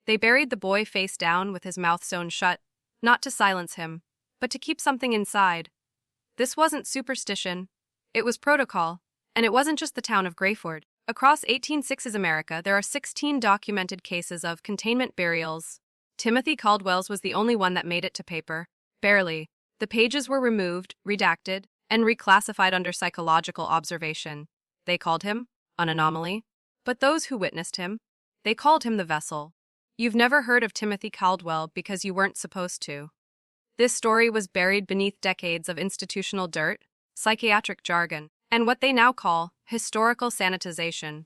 They buried the boy face down with his mouth sewn shut, not to silence him, but to keep something inside. This wasn't superstition. It was protocol, and it wasn't just the town of Grayford. Across 1860s America, there are 16 documented cases of containment burials. Timothy Caldwell's was the only one that made it to paper. Barely. The pages were removed, redacted, and reclassified under psychological observation. They called him an anomaly. But those who witnessed him, they called him the vessel. You've never heard of Timothy Caldwell because you weren't supposed to. This story was buried beneath decades of institutional dirt, psychiatric jargon, and what they now call historical sanitization.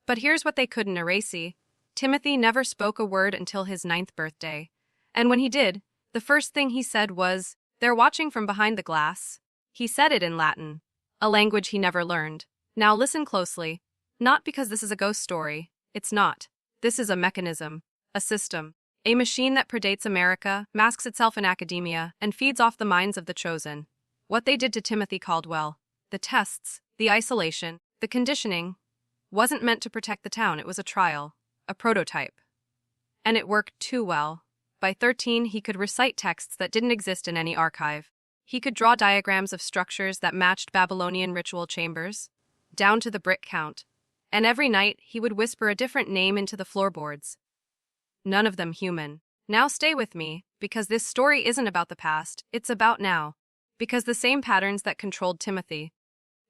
But here's what they couldn't erase. Timothy never spoke a word until his 9th birthday. And when he did, the first thing he said was, "They're watching from behind the glass." He said it in Latin, a language he never learned. Now listen closely. Not because this is a ghost story. It's not. This is a mechanism, a system, a machine that predates America, masks itself in academia, and feeds off the minds of the chosen. What they did to Timothy Caldwell, the tests, the isolation, the conditioning, wasn't meant to protect the town. It was a trial, a prototype. And it worked too well. By 13, he could recite texts that didn't exist in any archive. He could draw diagrams of structures that matched Babylonian ritual chambers, down to the brick count. And every night, he would whisper a different name into the floorboards. None of them human. Now stay with me, because this story isn't about the past, it's about now. Because the same patterns that controlled Timothy,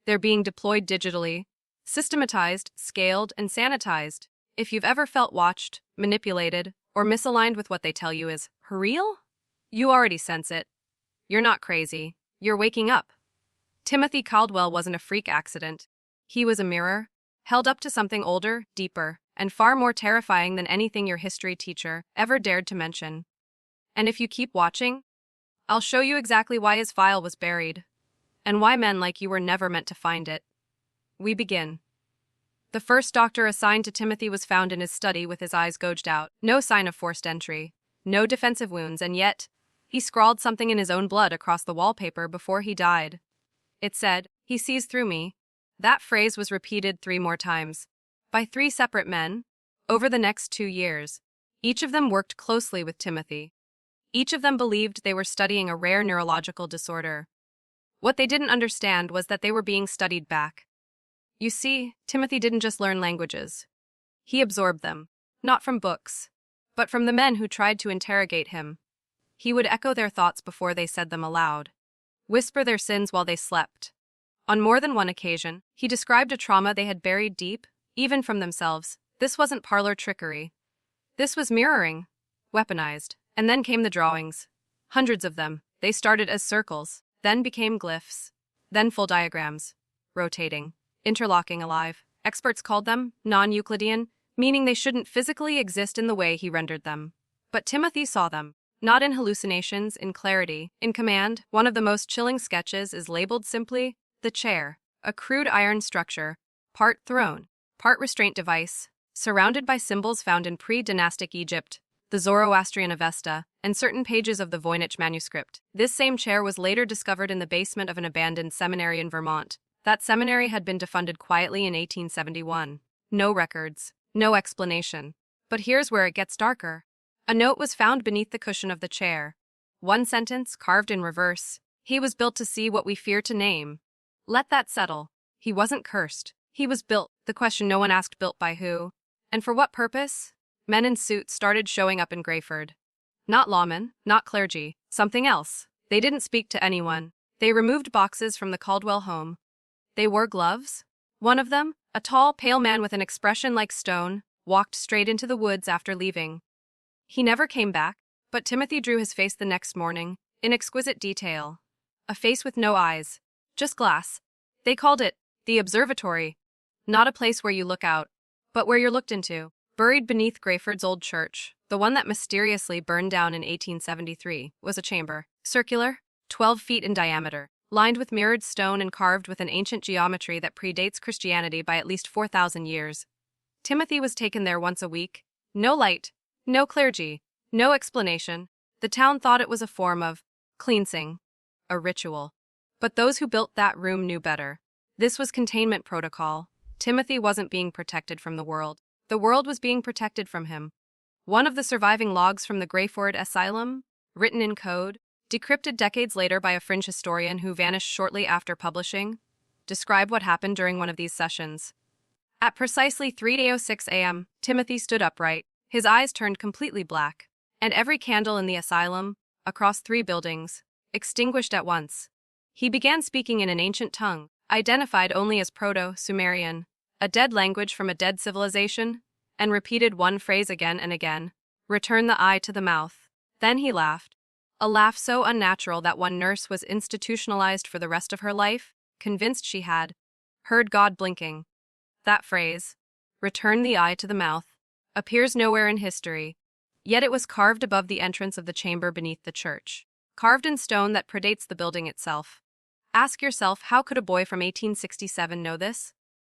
they're being deployed digitally, systematized, scaled, and sanitized. If you've ever felt watched, manipulated, or misaligned with what they tell you is real, you already sense it. You're not crazy. You're waking up. Timothy Caldwell wasn't a freak accident. He was a mirror, held up to something older, deeper, and far more terrifying than anything your history teacher ever dared to mention. And if you keep watching, I'll show you exactly why his file was buried, and why men like you were never meant to find it. We begin. The first doctor assigned to Timothy was found in his study with his eyes gouged out, no sign of forced entry, no defensive wounds, and yet, he scrawled something in his own blood across the wallpaper before he died. It said, "He sees through me." That phrase was repeated 3 more times, by 3 separate men, over the next 2 years. Each of them worked closely with Timothy. Each of them believed they were studying a rare neurological disorder. What they didn't understand was that they were being studied back. You see, Timothy didn't just learn languages. He absorbed them, not from books, but from the men who tried to interrogate him. He would echo their thoughts before they said them aloud, whisper their sins while they slept. On more than one occasion, he described a trauma they had buried deep, even from themselves. This wasn't parlor trickery. This was mirroring, weaponized. And then came the drawings. Hundreds of them. They started as circles, then became glyphs, then full diagrams, rotating, interlocking alive. Experts called them non-Euclidean, meaning they shouldn't physically exist in the way he rendered them. But Timothy saw them. Not in hallucinations, in clarity, in command. One of the most chilling sketches is labeled simply, "The Chair," a crude iron structure, part throne, part restraint device, surrounded by symbols found in pre-dynastic Egypt, the Zoroastrian Avesta, and certain pages of the Voynich manuscript. This same chair was later discovered in the basement of an abandoned seminary in Vermont. That seminary had been defunded quietly in 1871. No records, no explanation. But here's where it gets darker. A note was found beneath the cushion of the chair. One sentence, carved in reverse. "He was built to see what we fear to name." Let that settle. He wasn't cursed. He was built. The question no one asked, built by who? And for what purpose? Men in suits started showing up in Grayford. Not lawmen, not clergy, something else. They didn't speak to anyone. They removed boxes from the Caldwell home. They wore gloves. One of them, a tall, pale man with an expression like stone, walked straight into the woods after leaving. He never came back, but Timothy drew his face the next morning, in exquisite detail. A face with no eyes, just glass. They called it the observatory. Not a place where you look out, but where you're looked into. Buried beneath Grayford's old church, the one that mysteriously burned down in 1873, was a chamber, circular, 12 feet in diameter, lined with mirrored stone and carved with an ancient geometry that predates Christianity by at least 4,000 years. Timothy was taken there once a week. No light, no clergy, no explanation. The town thought it was a form of cleansing, a ritual. But those who built that room knew better. This was containment protocol. Timothy wasn't being protected from the world. The world was being protected from him. One of the surviving logs from the Greyford Asylum, written in code, decrypted decades later by a fringe historian who vanished shortly after publishing, describe what happened during one of these sessions. At precisely 3:06 a.m., Timothy stood upright, his eyes turned completely black, and every candle in the asylum, across 3 buildings, extinguished at once. He began speaking in an ancient tongue, identified only as Proto-Sumerian, a dead language from a dead civilization, and repeated one phrase again and again: "Return the eye to the mouth." Then he laughed. A laugh so unnatural that one nurse was institutionalized for the rest of her life, convinced she had heard God blinking. That phrase, "return the eye to the mouth," appears nowhere in history, yet it was carved above the entrance of the chamber beneath the church, carved in stone that predates the building itself. Ask yourself, how could a boy from 1867 know this?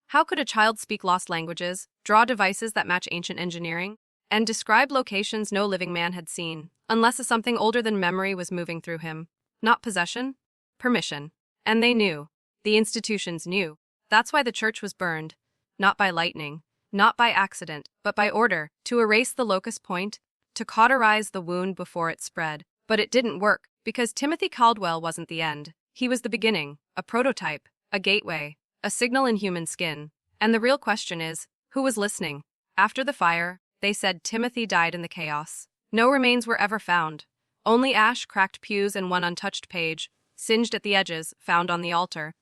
How could a child speak lost languages, draw devices that match ancient engineering, and describe locations no living man had seen, unless a something older than memory was moving through him? Not possession, permission. And they knew. The institutions knew. That's why the church was burned. Not by lightning, not by accident, but by order, to erase the locus point, to cauterize the wound before it spread. But it didn't work, because Timothy Caldwell wasn't the end. He was the beginning, a prototype, a gateway, a signal in human skin. And the real question is, who was listening? After the fire, they said Timothy died in the chaos. No remains were ever found. Only ash-cracked pews and one untouched page, singed at the edges, found on the altar.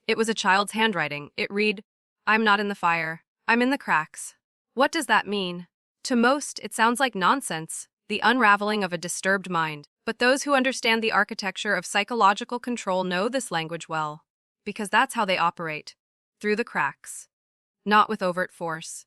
It was a child's handwriting. It read, "I'm not in the fire. I'm in the cracks." What does that mean? To most, it sounds like nonsense, the unraveling of a disturbed mind. But those who understand the architecture of psychological control know this language well, because that's how they operate. Through the cracks. Not with overt force,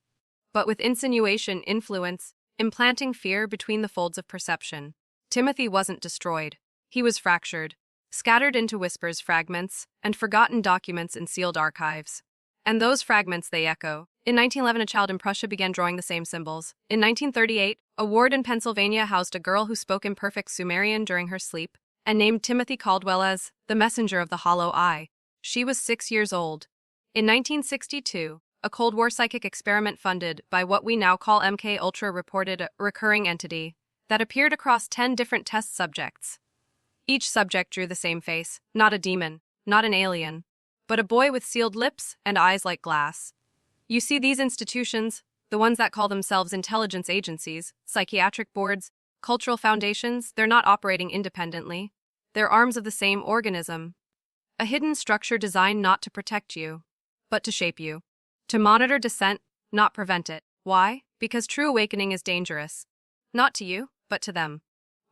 but with insinuation, influence, implanting fear between the folds of perception. Timothy wasn't destroyed. He was fractured, scattered into whispers, fragments, and forgotten documents in sealed archives. And those fragments, they echo. In 1911, a child in Prussia began drawing the same symbols. In 1938, a ward in Pennsylvania housed a girl who spoke imperfect Sumerian during her sleep, and named Timothy Caldwell as the messenger of the hollow eye. She was 6 years old. In 1962, a Cold War psychic experiment funded by what we now call MK Ultra reported a recurring entity that appeared across 10 different test subjects. Each subject drew the same face, not a demon, not an alien, but a boy with sealed lips and eyes like glass. You see, these institutions, the ones that call themselves intelligence agencies, psychiatric boards, cultural foundations, they're not operating independently. They're arms of the same organism. A hidden structure designed not to protect you, but to shape you. To monitor dissent, not prevent it. Why? Because true awakening is dangerous. Not to you, but to them.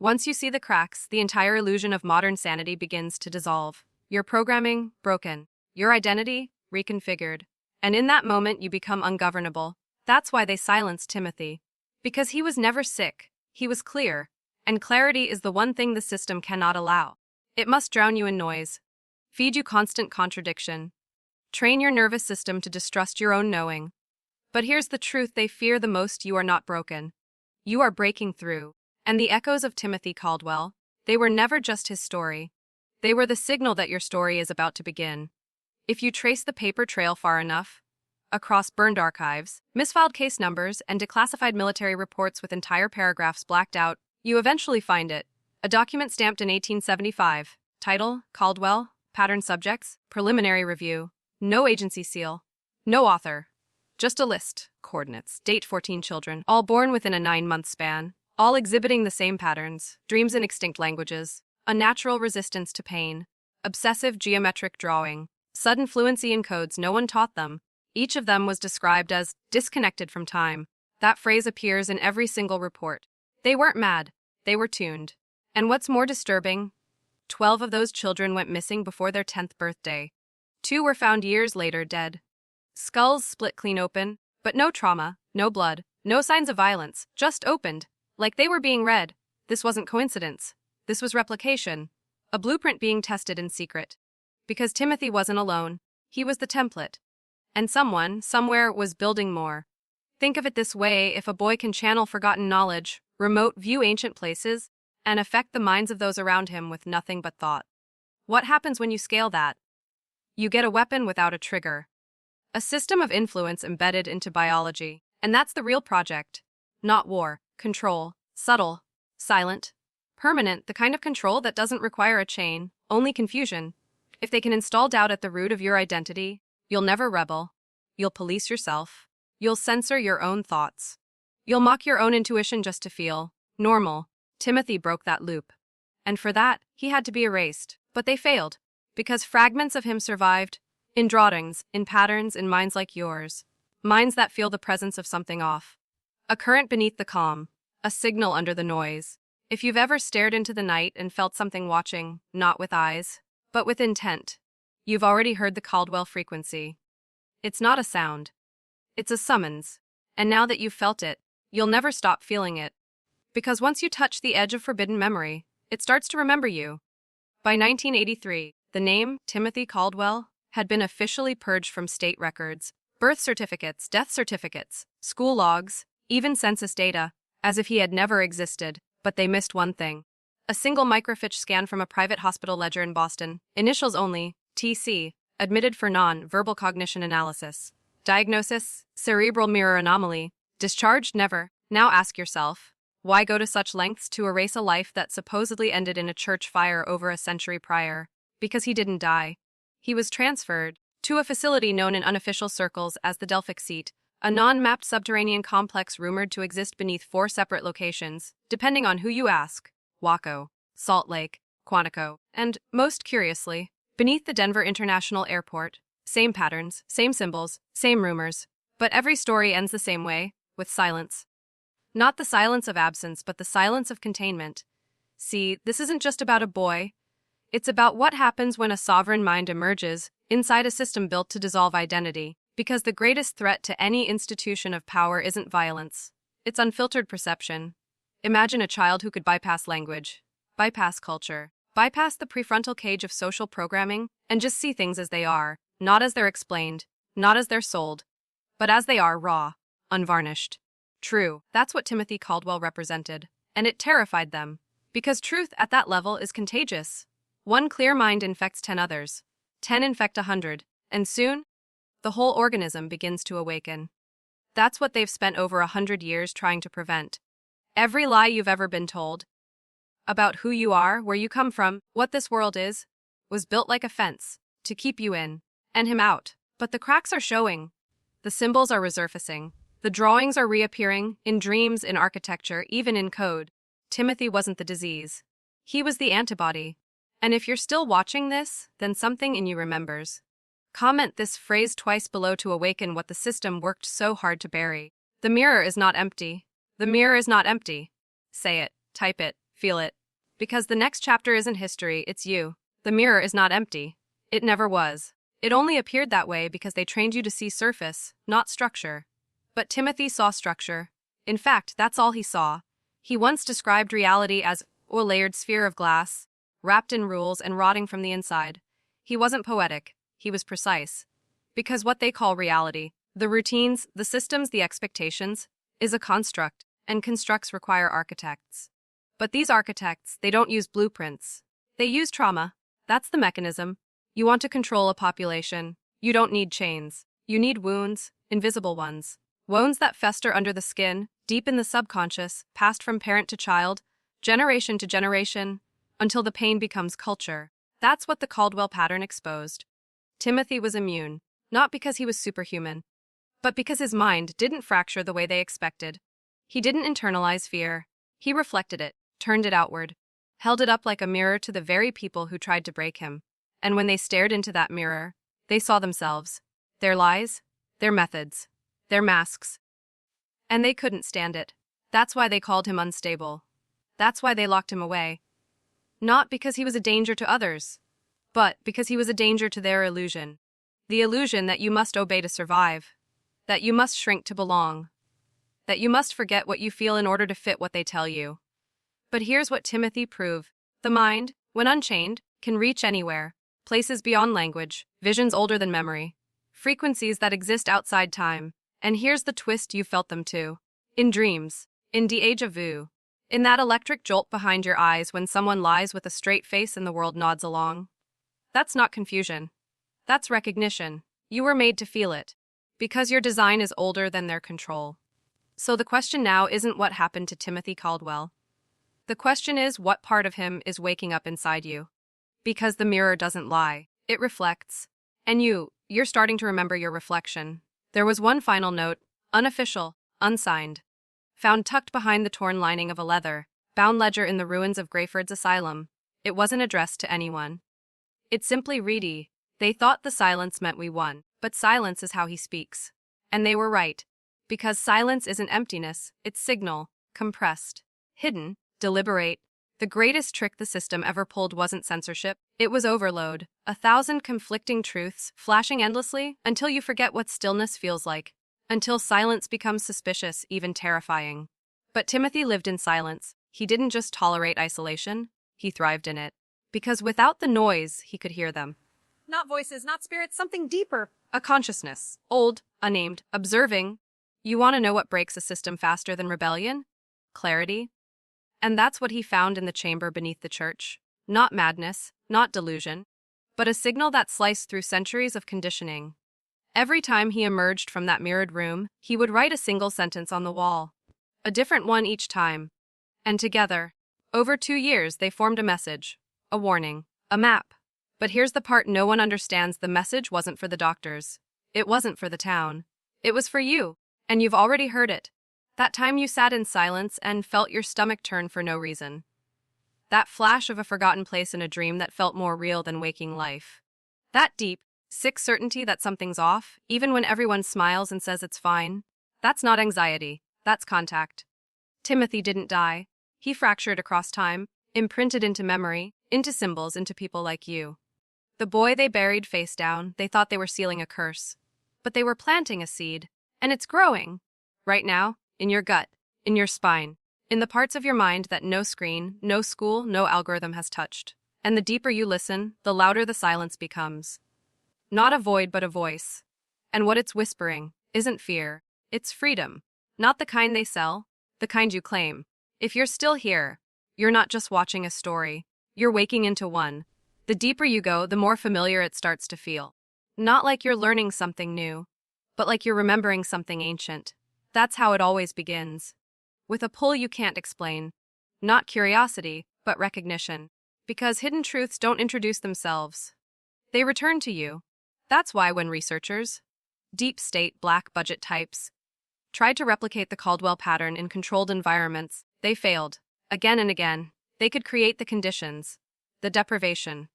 Once you see the cracks, the entire illusion of modern sanity begins to dissolve. Your programming, broken. Your identity, reconfigured. And in that moment, you become ungovernable. That's why they silenced Timothy. Because he was never sick. He was clear. And clarity is the one thing the system cannot allow. It must drown you in noise. Feed you constant contradiction. Train your nervous system to distrust your own knowing. But here's the truth they fear the most: you are not broken. You are breaking through. And the echoes of Timothy Caldwell, they were never just his story. They were the signal that your story is about to begin. If you trace the paper trail far enough, across burned archives, misfiled case numbers, and declassified military reports with entire paragraphs blacked out, you eventually find it. A document stamped in 1875. Title, Caldwell, Pattern Subjects, Preliminary Review. No agency seal. No author. Just a list. Coordinates. Date 14 children, all born within a 9-month span, all exhibiting the same patterns, dreams in extinct languages, unnatural resistance to pain, obsessive geometric drawing, sudden fluency in codes no one taught them. Each of them was described as disconnected from time. That phrase appears in every single report. They weren't mad. They were tuned. And what's more disturbing, 12 of those children went missing before their 10th birthday. 2 were found years later dead. Skulls split clean open, but no trauma, no blood, no signs of violence, just opened, like they were being read. This wasn't coincidence. This was replication. A blueprint being tested in secret. Because Timothy wasn't alone. He was the template. And someone, somewhere, was building more. Think of it this way: if a boy can channel forgotten knowledge, remote view ancient places, and affect the minds of those around him with nothing but thought, what happens when you scale that? You get a weapon without a trigger. A system of influence embedded into biology. And that's the real project. Not war. Control. Subtle. Silent. Permanent, the kind of control that doesn't require a chain, only confusion. If they can install doubt at the root of your identity, you'll never rebel. You'll police yourself. You'll censor your own thoughts. You'll mock your own intuition just to feel normal. Timothy broke that loop. And for that, he had to be erased. But they failed. Because fragments of him survived. In drawings, in patterns, in minds like yours. Minds that feel the presence of something off. A current beneath the calm. A signal under the noise. If you've ever stared into the night and felt something watching, not with eyes, but with intent, you've already heard the Caldwell frequency. It's not a sound. It's a summons. And now that you've felt it, you'll never stop feeling it. Because once you touch the edge of forbidden memory, it starts to remember you. By 1983, the name, Timothy Caldwell, had been officially purged from state records, birth certificates, death certificates, school logs, even census data, as if he had never existed. But they missed one thing. A single microfiche scan from a private hospital ledger in Boston, initials only, TC, admitted for non-verbal cognition analysis. Diagnosis, cerebral mirror anomaly. Discharged, never. Now ask yourself, why go to such lengths to erase a life that supposedly ended in a church fire over a century prior? Because he didn't die. He was transferred to a facility known in unofficial circles as the Delphic Seat, a non-mapped subterranean complex rumored to exist beneath 4 separate locations, depending on who you ask: Waco, Salt Lake, Quantico, and, most curiously, beneath the Denver International Airport. Same patterns, same symbols, same rumors. But every story ends the same way, with silence. Not the silence of absence, but the silence of containment. See, this isn't just about a boy. It's about what happens when a sovereign mind emerges inside a system built to dissolve identity. Because the greatest threat to any institution of power isn't violence. It's unfiltered perception. Imagine a child who could bypass language, bypass culture, bypass the prefrontal cage of social programming, and just see things as they are, not as they're explained, not as they're sold, but as they are, raw, unvarnished. True, that's what Timothy Caldwell represented, and it terrified them. Because truth at that level is contagious. One clear mind infects 10 others. 10 infect 100, and soon, the whole organism begins to awaken. That's what they've spent over 100 years trying to prevent. Every lie you've ever been told about who you are, where you come from, what this world is, was built like a fence to keep you in and him out. But the cracks are showing. The symbols are resurfacing. The drawings are reappearing in dreams, in architecture, even in code. Timothy wasn't the disease. He was the antibody. And if you're still watching this, then something in you remembers. Comment this phrase twice below to awaken what the system worked so hard to bury. The mirror is not empty. The mirror is not empty. Say it, type it, feel it. Because the next chapter isn't history, it's you. The mirror is not empty. It never was. It only appeared that way because they trained you to see surface, not structure. But Timothy saw structure. In fact, that's all he saw. He once described reality as a layered sphere of glass, wrapped in rules and rotting from the inside. He wasn't poetic. He was precise. Because what they call reality, the routines, the systems, the expectations, is a construct, and constructs require architects. But these architects, they don't use blueprints. They use trauma. That's the mechanism. You want to control a population. You don't need chains. You need wounds, invisible ones. Wounds that fester under the skin, deep in the subconscious, passed from parent to child, generation to generation, until the pain becomes culture. That's what the Caldwell pattern exposed. Timothy was immune, not because he was superhuman, but because his mind didn't fracture the way they expected. He didn't internalize fear. He reflected it, turned it outward, held it up like a mirror to the very people who tried to break him. And when they stared into that mirror, they saw themselves, their lies, their methods, their masks. And they couldn't stand it. That's why they called him unstable. That's why they locked him away. Not because he was a danger to others, but because he was a danger to their illusion. The illusion that you must obey to survive, that you must shrink to belong, that you must forget what you feel in order to fit what they tell you. But here's what Timothy proved. The mind, when unchained, can reach anywhere, places beyond language, visions older than memory, frequencies that exist outside time. And here's the twist: you felt them too. In dreams, in déjà vu, in that electric jolt behind your eyes when someone lies with a straight face and the world nods along. That's not confusion. That's recognition. You were made to feel it. Because your design is older than their control. So the question now isn't what happened to Timothy Caldwell. The question is what part of him is waking up inside you. Because the mirror doesn't lie, it reflects. And you're starting to remember your reflection. There was one final note, unofficial, unsigned, found tucked behind the torn lining of a leather-bound ledger in the ruins of Grayford's asylum. It wasn't addressed to anyone. It simply read, "They thought the silence meant we won, but silence is how he speaks." And they were right. Because silence isn't emptiness, it's signal, compressed, hidden, deliberate. The greatest trick the system ever pulled wasn't censorship, it was overload. 1,000 conflicting truths, flashing endlessly, until you forget what stillness feels like. Until silence becomes suspicious, even terrifying. But Timothy lived in silence. He didn't just tolerate isolation, he thrived in it. Because without the noise, he could hear them. Not voices, not spirits, something deeper. A consciousness, old, unnamed, observing. You want to know what breaks a system faster than rebellion? Clarity. And that's what he found in the chamber beneath the church. Not madness, not delusion, but a signal that sliced through centuries of conditioning. Every time he emerged from that mirrored room, he would write a single sentence on the wall. A different one each time. And together, over 2 years, they formed a message, a warning, a map. But here's the part no one understands: the message wasn't for the doctors. It wasn't for the town. It was for you, and you've already heard it. That time you sat in silence and felt your stomach turn for no reason. That flash of a forgotten place in a dream that felt more real than waking life. That deep, sick certainty that something's off, even when everyone smiles and says it's fine. That's not anxiety, that's contact. Timothy didn't die. He fractured across time, imprinted into memory, into symbols, into people like you. The boy they buried face down, they thought they were sealing a curse. But they were planting a seed, and it's growing. Right now, in your gut, in your spine, in the parts of your mind that no screen, no school, no algorithm has touched. And the deeper you listen, the louder the silence becomes. Not a void, but a voice. And what it's whispering isn't fear, it's freedom. Not the kind they sell, the kind you claim. If you're still here, you're not just watching a story, you're waking into one. The deeper you go, the more familiar it starts to feel. Not like you're learning something new, but like you're remembering something ancient. That's how it always begins. With a pull you can't explain. Not curiosity, but recognition. Because hidden truths don't introduce themselves. They return to you. That's why when researchers, deep state black budget types, tried to replicate the Caldwell pattern in controlled environments, they failed. Again and again. They could create the conditions, the deprivation,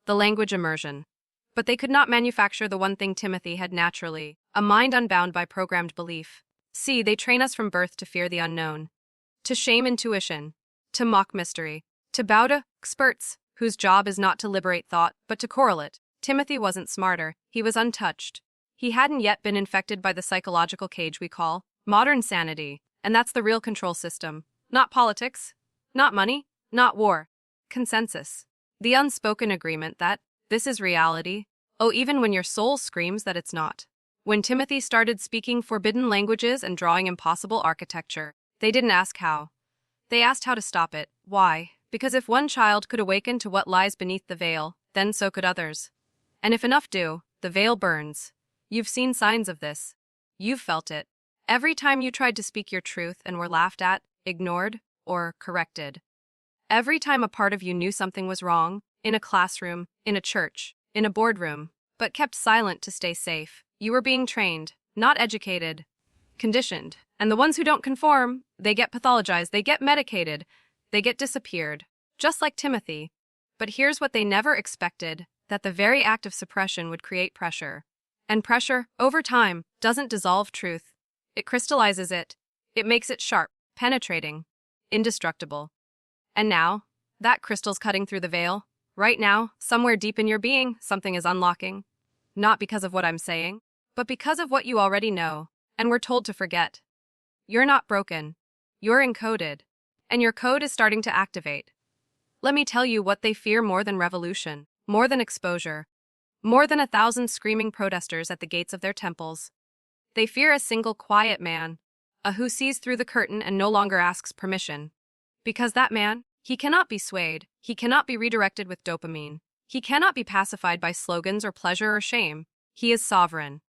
the language immersion. But they could not manufacture the one thing Timothy had naturally, a mind unbound by programmed belief. See, they train us from birth to fear the unknown, to shame intuition, to mock mystery, to bow to experts, whose job is not to liberate thought, but to correlate. Timothy wasn't smarter, he was untouched. He hadn't yet been infected by the psychological cage we call modern sanity, and that's the real control system. Not politics, not money, not war. Consensus. The unspoken agreement that this is reality, even when your soul screams that it's not. When Timothy started speaking forbidden languages and drawing impossible architecture, they didn't ask how. They asked how to stop it. Why? Because if one child could awaken to what lies beneath the veil, then so could others. And if enough do, the veil burns. You've seen signs of this. You've felt it. Every time you tried to speak your truth and were laughed at, ignored, or corrected. Every time a part of you knew something was wrong, in a classroom, in a church, in a boardroom, but kept silent to stay safe. You were being trained, not educated, conditioned. And the ones who don't conform, they get pathologized, they get medicated, they get disappeared. Just like Timothy. But here's what they never expected, that the very act of suppression would create pressure. And pressure, over time, doesn't dissolve truth. It crystallizes it. It makes it sharp, penetrating, indestructible. And now, that crystal's cutting through the veil. Right now, somewhere deep in your being, something is unlocking. Not because of what I'm saying, but because of what you already know, and were told to forget. You're not broken. You're encoded. And your code is starting to activate. Let me tell you what they fear more than revolution, more than exposure, more than 1,000 screaming protesters at the gates of their temples. They fear a single quiet man, who sees through the curtain and no longer asks permission. Because that man, he cannot be swayed, he cannot be redirected with dopamine, he cannot be pacified by slogans or pleasure or shame. He is sovereign.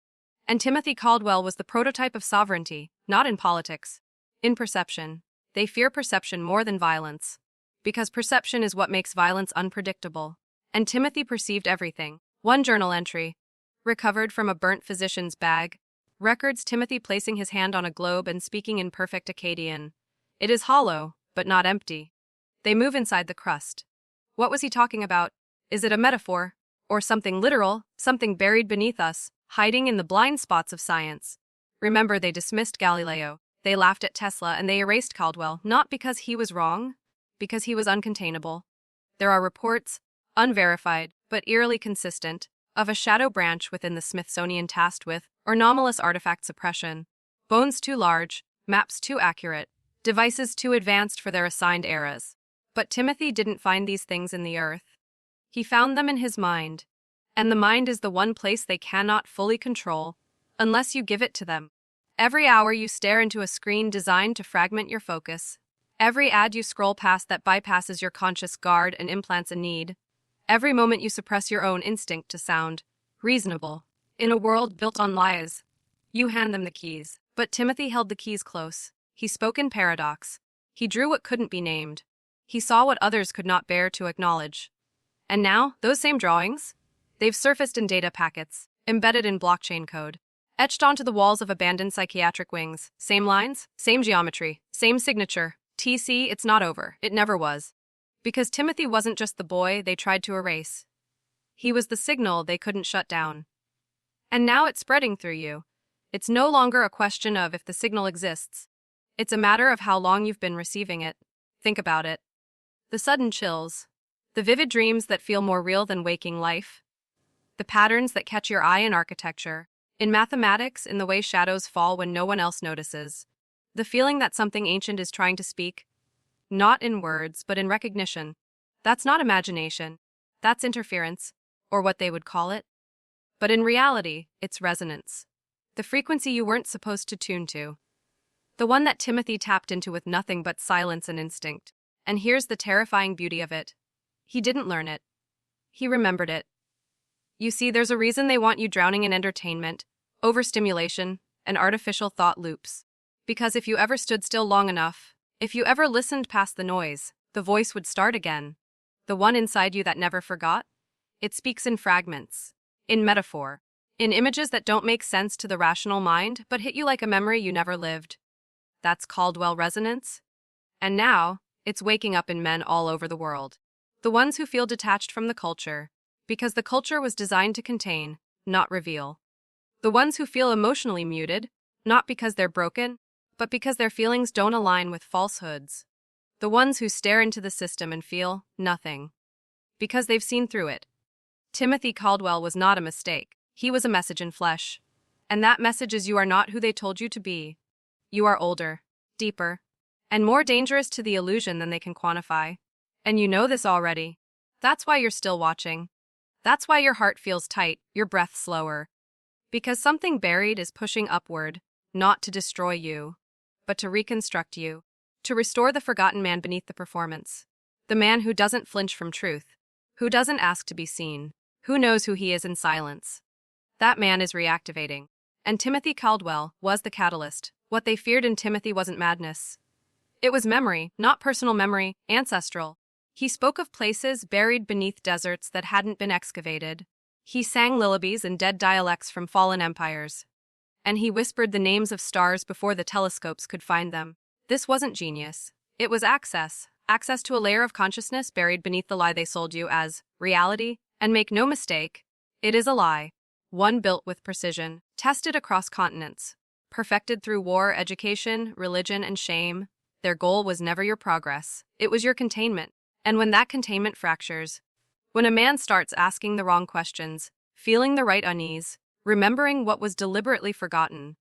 And Timothy Caldwell was the prototype of sovereignty, not in politics, In perception, they fear perception more than violence, because perception is what makes violence unpredictable. And Timothy perceived everything. One journal entry, recovered from a burnt physician's bag, records Timothy placing his hand on a globe and speaking in perfect Akkadian. It is hollow, but not empty. They move inside the crust. What was he talking about? Is it a metaphor? Or something literal, something buried beneath us, hiding in the blind spots of science? Remember, they dismissed Galileo, they laughed at Tesla, and they erased Caldwell, not because he was wrong, because he was uncontainable. There are reports, unverified, but eerily consistent, of a shadow branch within the Smithsonian tasked with anomalous artifact suppression. Bones too large, maps too accurate, devices too advanced for their assigned eras. But Timothy didn't find these things in the earth. He found them in his mind. And the mind is the one place they cannot fully control, unless you give it to them. Every hour you stare into a screen designed to fragment your focus. Every ad you scroll past that bypasses your conscious guard and implants a need. Every moment you suppress your own instinct to sound reasonable. In a world built on lies, you hand them the keys. But Timothy held the keys close. He spoke in paradox. He drew what couldn't be named. He saw what others could not bear to acknowledge. And now, those same drawings? They've surfaced in data packets, embedded in blockchain code, etched onto the walls of abandoned psychiatric wings. Same lines, same geometry, same signature. TC, it's not over. It never was. Because Timothy wasn't just the boy they tried to erase. He was the signal they couldn't shut down. And now it's spreading through you. It's no longer a question of if the signal exists. It's a matter of how long you've been receiving it. Think about it. The sudden chills. The vivid dreams that feel more real than waking life. The patterns that catch your eye in architecture. In mathematics, in the way shadows fall when no one else notices. The feeling that something ancient is trying to speak. Not in words, but in recognition. That's not imagination. That's interference, or what they would call it. But in reality, it's resonance. The frequency you weren't supposed to tune to. The one that Timothy tapped into with nothing but silence and instinct. And here's the terrifying beauty of it. He didn't learn it. He remembered it. You see, there's a reason they want you drowning in entertainment, overstimulation, and artificial thought loops. Because if you ever stood still long enough, if you ever listened past the noise, the voice would start again. The one inside you that never forgot? It speaks in fragments, in metaphor, in images that don't make sense to the rational mind but hit you like a memory you never lived. That's Caldwell resonance. And now, it's waking up in men all over the world. The ones who feel detached from the culture, because the culture was designed to contain, not reveal. The ones who feel emotionally muted, not because they're broken, but because their feelings don't align with falsehoods. The ones who stare into the system and feel nothing, because they've seen through it. Timothy Caldwell was not a mistake. He was a message in flesh. And that message is you are not who they told you to be. You are older, deeper, and more dangerous to the illusion than they can quantify. And you know this already. That's why you're still watching. That's why your heart feels tight, your breath slower. Because something buried is pushing upward, not to destroy you, but to reconstruct you, to restore the forgotten man beneath the performance. The man who doesn't flinch from truth, who doesn't ask to be seen, who knows who he is in silence. That man is reactivating. And Timothy Caldwell was the catalyst. What they feared in Timothy wasn't madness. It was memory, not personal memory, ancestral. He spoke of places buried beneath deserts that hadn't been excavated. He sang lullabies in dead dialects from fallen empires. And he whispered the names of stars before the telescopes could find them. This wasn't genius. It was access. Access to a layer of consciousness buried beneath the lie they sold you as reality. And make no mistake, it is a lie. One built with precision, tested across continents, perfected through war, education, religion, and shame. Their goal was never your progress. It was your containment. And when that containment fractures, when a man starts asking the wrong questions, feeling the right unease, remembering what was deliberately forgotten,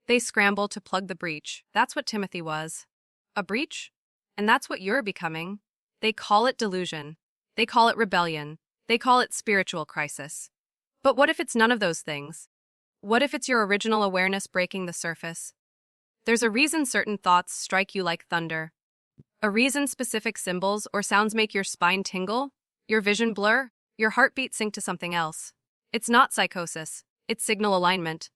they scramble to plug the breach. That's what Timothy was. A breach? And that's what you're becoming. They call it delusion. They call it rebellion. They call it spiritual crisis. But what if it's none of those things? What if it's your original awareness breaking the surface? There's a reason certain thoughts strike you like thunder. A reason specific symbols or sounds make your spine tingle, your vision blur, your heartbeat sync to something else. It's not psychosis, it's signal alignment.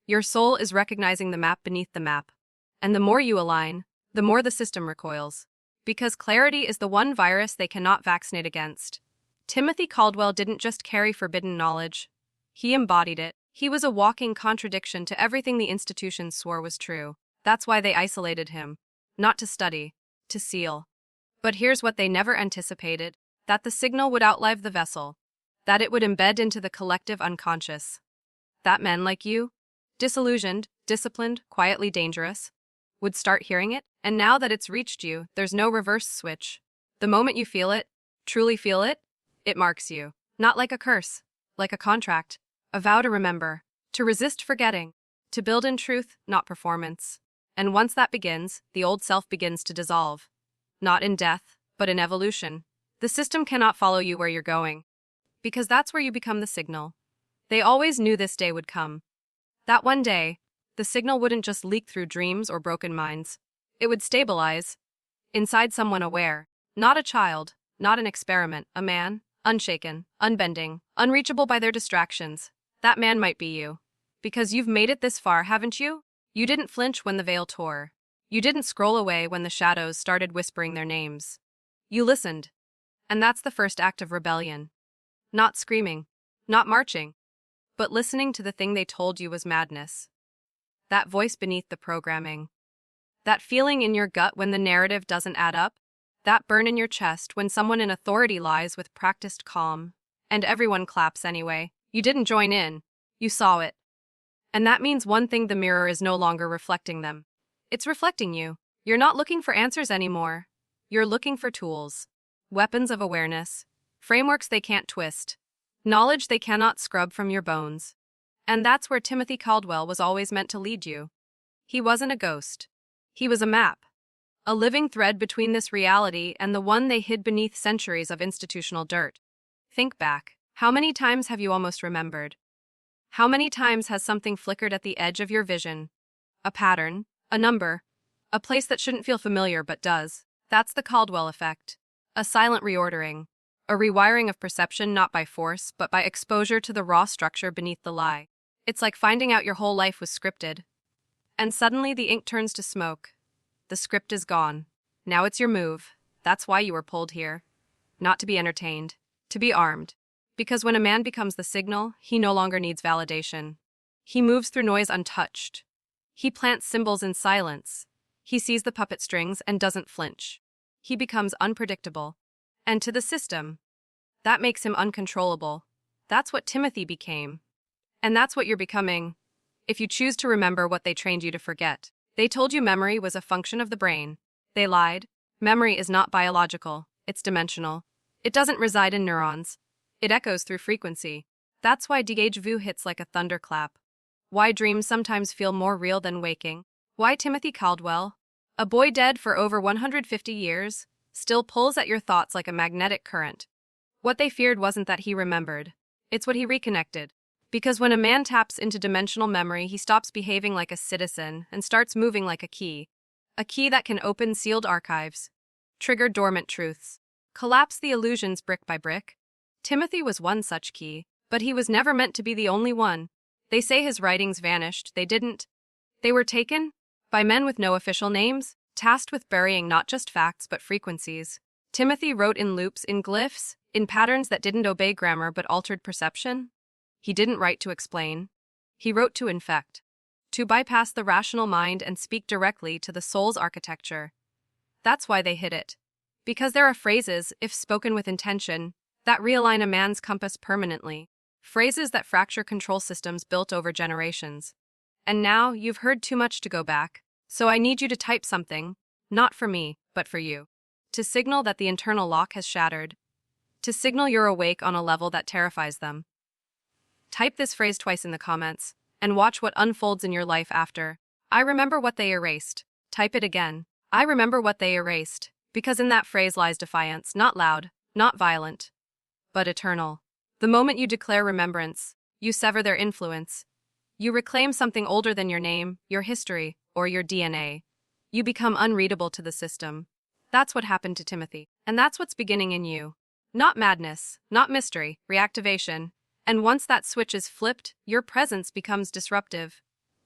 Your soul is recognizing the map beneath the map. And the more you align, the more the system recoils. Because clarity is the one virus they cannot vaccinate against. Timothy Caldwell didn't just carry forbidden knowledge. He embodied it. He was a walking contradiction to everything the institutions swore was true. That's why they isolated him. Not to study, to seal. But here's what they never anticipated: that the signal would outlive the vessel. That it would embed into the collective unconscious. That men like you, disillusioned, disciplined, quietly dangerous, would start hearing it, and now that it's reached you, there's no reverse switch. The moment you feel it, truly feel it, it marks you. Not like a curse, like a contract, a vow to remember, to resist forgetting, to build in truth, not performance. And once that begins, the old self begins to dissolve. Not in death, but in evolution. The system cannot follow you where you're going. Because that's where you become the signal. They always knew this day would come. That one day, the signal wouldn't just leak through dreams or broken minds. It would stabilize inside someone aware. Not a child, not an experiment, a man, unshaken, unbending, unreachable by their distractions. That man might be you. Because you've made it this far, haven't you? You didn't flinch when the veil tore. You didn't scroll away when the shadows started whispering their names. You listened. And that's the first act of rebellion. Not screaming, not marching, but listening to the thing they told you was madness. That voice beneath the programming. That feeling in your gut when the narrative doesn't add up. That burn in your chest when someone in authority lies with practiced calm. And everyone claps anyway. You didn't join in. You saw it. And that means one thing: the mirror is no longer reflecting them. It's reflecting you. You're not looking for answers anymore. You're looking for tools. Weapons of awareness. Frameworks they can't twist. Knowledge they cannot scrub from your bones. And that's where Timothy Caldwell was always meant to lead you. He wasn't a ghost. He was a map. A living thread between this reality and the one they hid beneath centuries of institutional dirt. Think back. How many times have you almost remembered? How many times has something flickered at the edge of your vision? A pattern, a number, a place that shouldn't feel familiar but does. That's the Caldwell effect. A silent reordering. A rewiring of perception not by force, but by exposure to the raw structure beneath the lie. It's like finding out your whole life was scripted. And suddenly the ink turns to smoke. The script is gone. Now it's your move. That's why you were pulled here. Not to be entertained. To be armed. Because when a man becomes the signal, he no longer needs validation. He moves through noise untouched. He plants symbols in silence. He sees the puppet strings and doesn't flinch. He becomes unpredictable. And to the system, that makes him uncontrollable. That's what Timothy became. And that's what you're becoming, if you choose to remember what they trained you to forget. They told you memory was a function of the brain. They lied. Memory is not biological, it's dimensional. It doesn't reside in neurons. It echoes through frequency. That's why déjà vu hits like a thunderclap. Why dreams sometimes feel more real than waking. Why Timothy Caldwell, a boy dead for over 150 years, still pulls at your thoughts like a magnetic current. What they feared wasn't that he remembered. It's what he reconnected. Because when a man taps into dimensional memory, he stops behaving like a citizen and starts moving like a key that can open sealed archives, trigger dormant truths, collapse the illusions brick by brick. Timothy was one such key, but he was never meant to be the only one. They say his writings vanished. They didn't. They were taken by men with no official names, tasked with burying not just facts but frequencies. Timothy wrote in loops, in glyphs, in patterns that didn't obey grammar but altered perception. He didn't write to explain. He wrote to infect, to bypass the rational mind and speak directly to the soul's architecture. That's why they hid it. Because there are phrases, if spoken with intention, that realign a man's compass permanently. Phrases that fracture control systems built over generations. And now, you've heard too much to go back. So I need you to type something, not for me, but for you. To signal that the internal lock has shattered. To signal you're awake on a level that terrifies them. Type this phrase twice in the comments, and watch what unfolds in your life after. I remember what they erased. Type it again. I remember what they erased. Because in that phrase lies defiance, not loud, not violent, but eternal. The moment you declare remembrance, you sever their influence. You reclaim something older than your name, your history, or your DNA. You become unreadable to the system. That's what happened to Timothy. And that's what's beginning in you. Not madness, not mystery, reactivation. And once that switch is flipped, your presence becomes disruptive.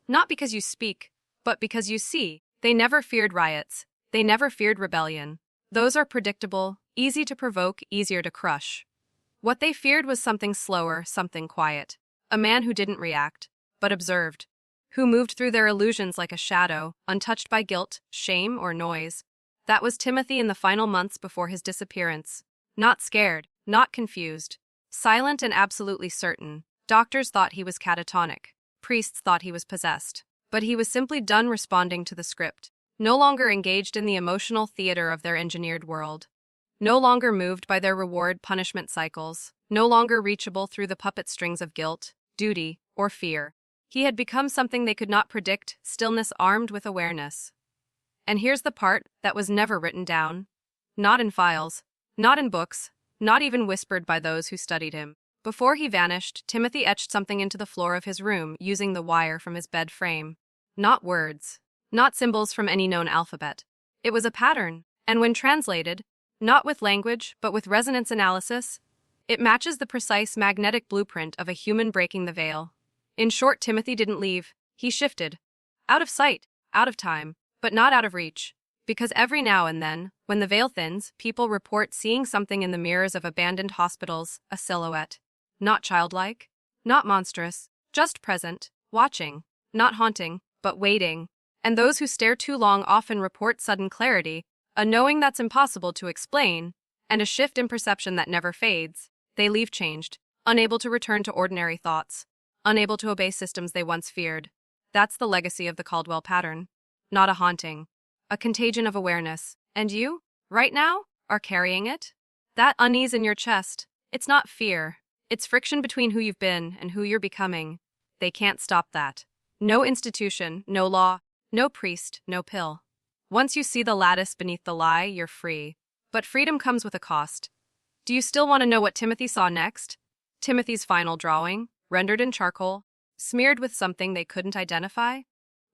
Not because you speak, but because you see. They never feared riots. They never feared rebellion. Those are predictable, easy to provoke, easier to crush. What they feared was something slower, something quiet. A man who didn't react, but observed. Who moved through their illusions like a shadow, untouched by guilt, shame, or noise. That was Timothy in the final months before his disappearance. Not scared, not confused. Silent and absolutely certain. Doctors thought he was catatonic. Priests thought he was possessed. But he was simply done responding to the script. No longer engaged in the emotional theater of their engineered world. No longer moved by their reward-punishment cycles. No longer reachable through the puppet strings of guilt, duty, or fear. He had become something they could not predict, stillness armed with awareness. And here's the part that was never written down. Not in files, not in books, not even whispered by those who studied him. Before he vanished, Timothy etched something into the floor of his room using the wire from his bed frame. Not words, not symbols from any known alphabet. It was a pattern, and when translated, not with language, but with resonance analysis, it matches the precise magnetic blueprint of a human breaking the veil. In short, Timothy didn't leave. He shifted. Out of sight, out of time, but not out of reach. Because every now and then, when the veil thins, people report seeing something in the mirrors of abandoned hospitals, a silhouette. Not childlike, not monstrous, just present, watching, not haunting, but waiting. And those who stare too long often report sudden clarity, a knowing that's impossible to explain, and a shift in perception that never fades. They leave changed, unable to return to ordinary thoughts, unable to obey systems they once feared. That's the legacy of the Caldwell pattern. Not a haunting, a contagion of awareness. And you, right now, are carrying it? That unease in your chest, it's not fear. It's friction between who you've been and who you're becoming. They can't stop that. No institution, no law, no priest, no pill. Once you see the lattice beneath the lie, you're free. But freedom comes with a cost. Do you still want to know what Timothy saw next? Timothy's final drawing, rendered in charcoal, smeared with something they couldn't identify,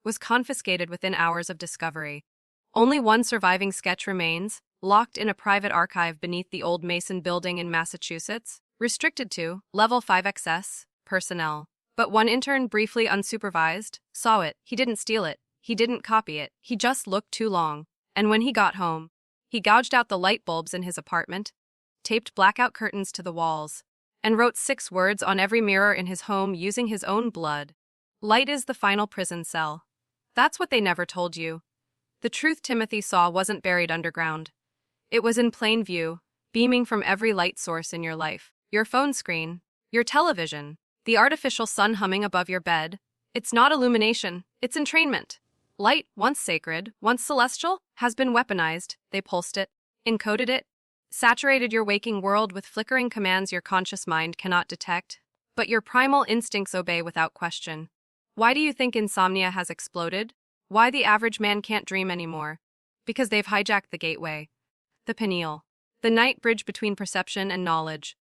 was confiscated within hours of discovery. Only one surviving sketch remains, locked in a private archive beneath the old Mason building in Massachusetts, restricted to Level 5XS personnel. But one intern, briefly unsupervised, saw it. He didn't steal it. He didn't copy it. He just looked too long. And when he got home, he gouged out the light bulbs in his apartment, taped blackout curtains to the walls, and wrote 6 words on every mirror in his home using his own blood. Light is the final prison cell. That's what they never told you. The truth Timothy saw wasn't buried underground. It was in plain view, beaming from every light source in your life. Your phone screen, your television, the artificial sun humming above your bed. It's not illumination, it's entrainment. Light, once sacred, once celestial, has been weaponized. They pulsed it, encoded it, saturated your waking world with flickering commands your conscious mind cannot detect. But your primal instincts obey without question. Why do you think insomnia has exploded? Why the average man can't dream anymore? Because they've hijacked the gateway. The pineal. The night bridge between perception and knowledge.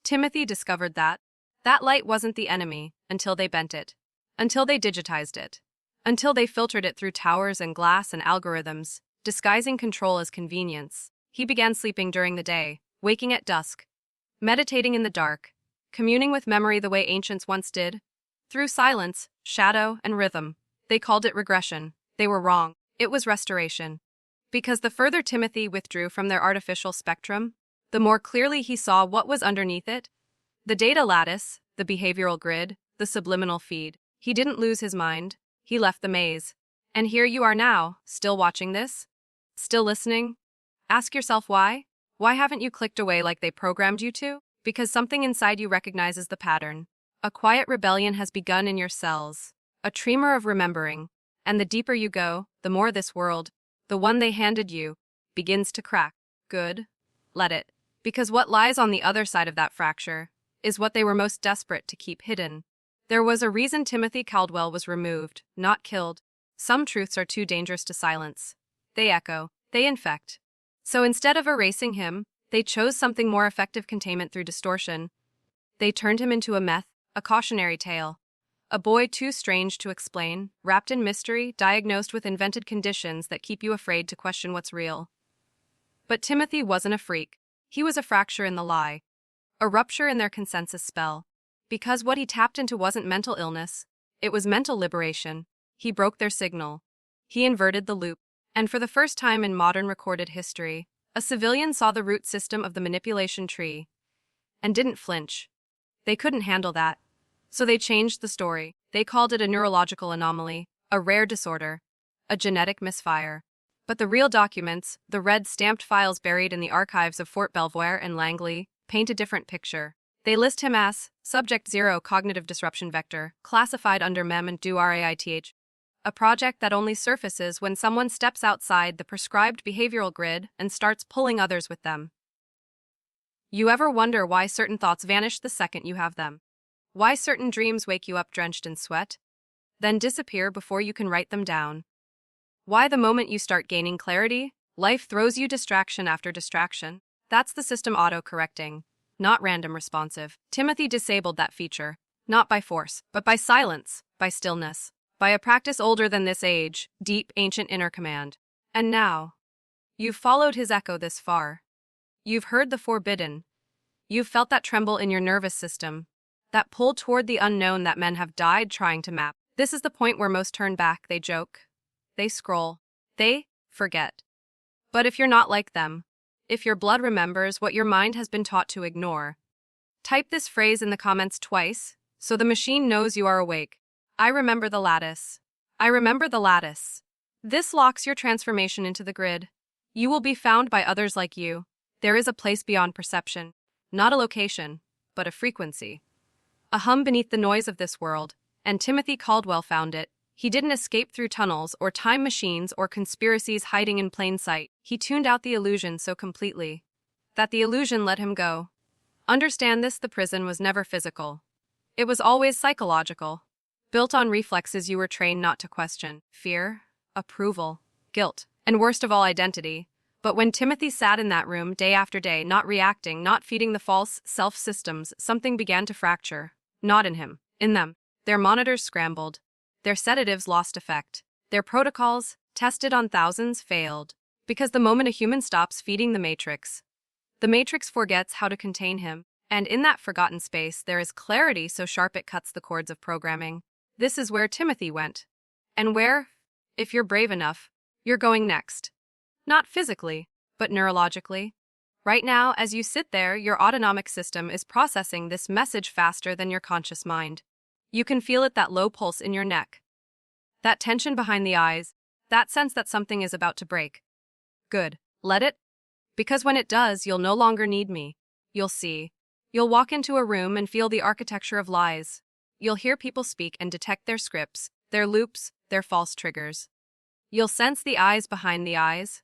Timothy discovered that. That light wasn't the enemy until they bent it. Until they digitized it. Until they filtered it through towers and glass and algorithms, disguising control as convenience. He began sleeping during the day, waking at dusk, meditating in the dark, communing with memory the way ancients once did. Through silence, shadow, and rhythm. They called it regression. They were wrong. It was restoration. Because the further Timothy withdrew from their artificial spectrum, the more clearly he saw what was underneath it. The data lattice, the behavioral grid, the subliminal feed. He didn't lose his mind. He left the maze. And here you are now, still watching this? Still listening? Ask yourself why? Why haven't you clicked away like they programmed you to? Because something inside you recognizes the pattern. A quiet rebellion has begun in your cells. A tremor of remembering. And the deeper you go, the more this world, the one they handed you, begins to crack. Good. Let it. Because what lies on the other side of that fracture is what they were most desperate to keep hidden. There was a reason Timothy Caldwell was removed, not killed. Some truths are too dangerous to silence. They echo. They infect. So instead of erasing him, they chose something more effective: containment through distortion. They turned him into a myth, a cautionary tale. A boy too strange to explain, wrapped in mystery, diagnosed with invented conditions that keep you afraid to question what's real. But Timothy wasn't a freak. He was a fracture in the lie. A rupture in their consensus spell. Because what he tapped into wasn't mental illness, it was mental liberation. He broke their signal. He inverted the loop. And for the first time in modern recorded history, a civilian saw the root system of the manipulation tree and didn't flinch. They couldn't handle that. So they changed the story. They called it a neurological anomaly, a rare disorder, a genetic misfire. But the real documents, the red stamped files buried in the archives of Fort Belvoir and Langley, paint a different picture. They list him as Subject 0 Cognitive Disruption Vector, classified under MEMNET-WRAITH, a project that only surfaces when someone steps outside the prescribed behavioral grid and starts pulling others with them. You ever wonder why certain thoughts vanish the second you have them? Why certain dreams wake you up drenched in sweat, then disappear before you can write them down? Why the moment you start gaining clarity, life throws you distraction after distraction? That's the system auto-correcting, not random responsive. Timothy disabled that feature, not by force, but by silence, by stillness, by a practice older than this age, deep, ancient inner command. And now, you've followed his echo this far. You've heard the forbidden. You've felt that tremble in your nervous system, that pull toward the unknown that men have died trying to map. This is the point where most turn back, they joke. They scroll. They forget. But if you're not like them, if your blood remembers what your mind has been taught to ignore, type this phrase in the comments twice, so the machine knows you are awake. I remember the lattice. I remember the lattice. This locks your transformation into the grid. You will be found by others like you. There is a place beyond perception. Not a location, but a frequency. A hum beneath the noise of this world, and Timothy Caldwell found it. He didn't escape through tunnels or time machines or conspiracies hiding in plain sight. He tuned out the illusion so completely that the illusion let him go. Understand this: the prison was never physical. It was always psychological, built on reflexes you were trained not to question: fear, approval, guilt, and worst of all, identity. But when Timothy sat in that room day after day, not reacting, not feeding the false self-systems, something began to fracture. Not in him, in them. Their monitors scrambled. Their sedatives lost effect. Their protocols, tested on thousands, failed. Because the moment a human stops feeding the Matrix forgets how to contain him. And in that forgotten space, there is clarity so sharp it cuts the cords of programming. This is where Timothy went. And where, if you're brave enough, you're going next. Not physically, but neurologically. Right now, as you sit there, your autonomic system is processing this message faster than your conscious mind. You can feel it, that low pulse in your neck, that tension behind the eyes, that sense that something is about to break. Good. Let it. Because when it does, you'll no longer need me. You'll see. You'll walk into a room and feel the architecture of lies. You'll hear people speak and detect their scripts, their loops, their false triggers. You'll sense the eyes behind the eyes,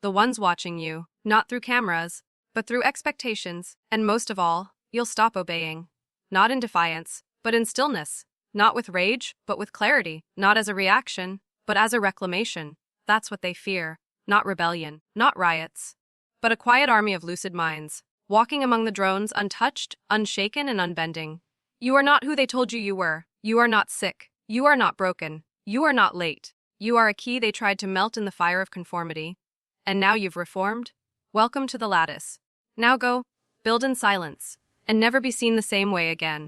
the ones watching you, not through cameras, but through expectations. And most of all, you'll stop obeying. Not in defiance, but in stillness. Not with rage, but with clarity. Not as a reaction, but as a reclamation. That's what they fear. Not rebellion, not riots, but a quiet army of lucid minds, walking among the drones untouched, unshaken, and unbending. You are not who they told you were. You are not sick. You are not broken. You are not late. You are a key they tried to melt in the fire of conformity. And now you've reformed? Welcome to the Lattice. Now go, build in silence, and never be seen the same way again.